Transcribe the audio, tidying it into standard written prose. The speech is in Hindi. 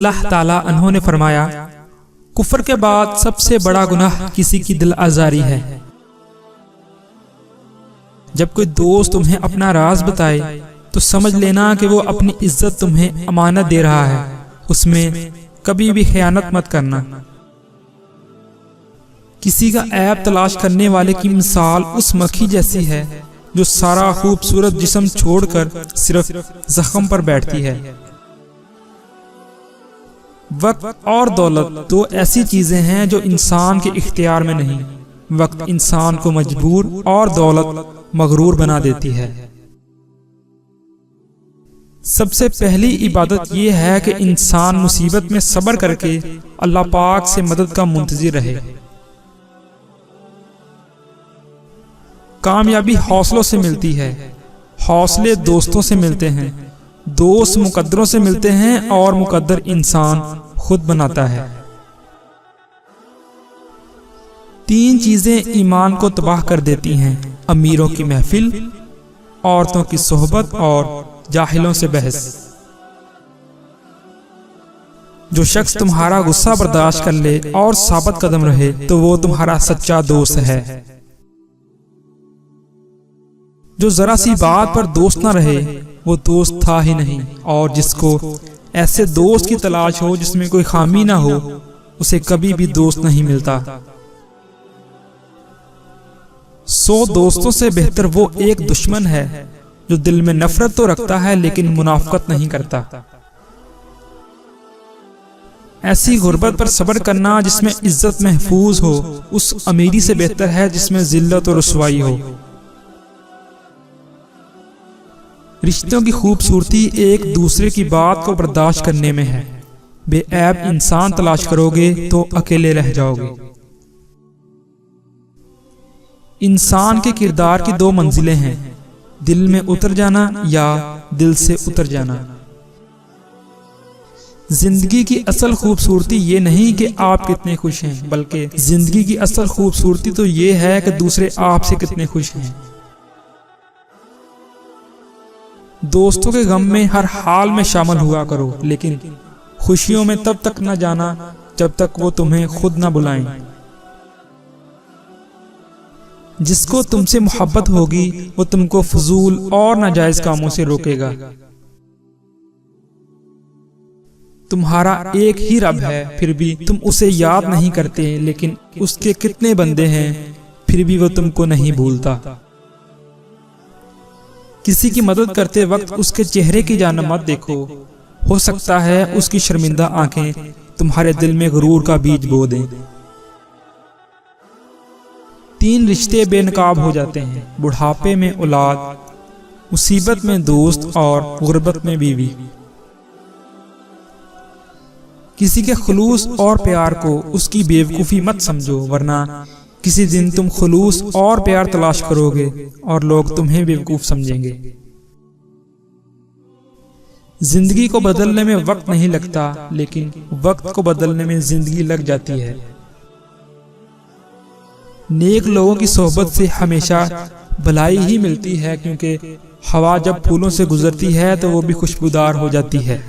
अल्लाह ताला उन्होंने फरमाया, कुफ्र के बाद सबसे बड़ा गुनाह किसी की दिल आजारी है। जब कोई दोस्त तुम्हें अपना राज बताए तो समझ लेना कि वो अपनी इज्जत तुम्हें अमानत दे रहा है, उसमें कभी भी खयानत मत करना। किसी का ऐब तलाश करने वाले की मिसाल उस मक्खी जैसी है जो सारा खूबसूरत जिस्म छोड़कर सिर्फ जख्म पर बैठती है। वक्त और दौलत दो ऐसी चीजें हैं जो इंसान के इख्तियार में नहीं। वक्त इंसान को मजबूर और दौलत मगरूर बना देती है। सबसे पहली इबादत यह है कि इंसान मुसीबत में सब्र करके अल्लाह पाक से मदद का मुंतजिर रहे। कामयाबी हौसलों से मिलती है, हौसले दोस्तों से मिलते हैं, दोस्त मुकद्दरों से मिलते हैं और मुकद्दर इंसान खुद बनाता है। तीन चीजें ईमान को तबाह कर देती हैं: अमीरों की महफिल, औरतों की सोहबत और जाहिलों से बहस। जो शख्स तुम्हारा गुस्सा बर्दाश्त कर ले और साबित कदम रहे तो वो तुम्हारा सच्चा दोस्त है। जो जरा सी बात पर दोस्त ना रहे वो दोस्त था ही नहीं, और जिसको ऐसे दोस्त की तलाश हो जिसमें कोई खामी ना हो उसे कभी भी दोस्त नहीं मिलता। 100 दोस्तों से बेहतर वो एक दुश्मन है जो दिल में नफरत तो रखता है लेकिन मुनाफकत नहीं करता। ऐसी गुर्बत पर सब्र करना जिसमें इज्जत महफूज हो उस अमीरी से बेहतर है जिसमें जिल्लत और रुसवाई हो। रिश्तों की खूबसूरती एक दूसरे की बात को बर्दाश्त करने में है। बेऐब इंसान तलाश करोगे तो अकेले रह जाओगे। इंसान के किरदार की दो मंजिलें हैं: दिल में उतर जाना या दिल से उतर जाना। जिंदगी की असल खूबसूरती ये नहीं कि आप कितने खुश हैं, बल्कि जिंदगी की असल खूबसूरती तो ये है कि दूसरे आपसे कितने खुश हैं। दोस्तों के गम में हर हाल में शामिल हुआ करो, लेकिन खुशियों में तब तक न जाना जब तक वो तुम्हें खुद न बुलाएं। जिसको तुमसे मोहब्बत होगी वो तुमको फजूल और नाजायज कामों से रोकेगा। तुम्हारा एक ही रब है फिर भी तुम उसे याद नहीं करते, लेकिन उसके कितने बंदे हैं फिर भी वो तुमको नहीं भूलता। किसी की मदद करते वक्त उसके चेहरे की जानिब मत देखो, हो सकता है उसकी शर्मिंदा आंखें तुम्हारे दिल में गुरूर का बीज बो दें। 3 रिश्ते बेनकाब हो जाते हैं: बुढ़ापे में औलाद, मुसीबत में दोस्त और गुर्बत में बीवी। किसी के खुलूस और प्यार को उसकी बेवकूफ़ी मत समझो, वरना किसी दिन तुम खुलूस और प्यार तलाश करोगे और लोग तुम्हें बेवकूफ समझेंगे। जिंदगी को बदलने में वक्त नहीं लगता, लेकिन वक्त को बदलने में जिंदगी लग जाती है। नेक लोगों की सोहबत से हमेशा भलाई ही मिलती है, क्योंकि हवा जब फूलों से गुजरती है तो वो भी खुशबूदार हो जाती है।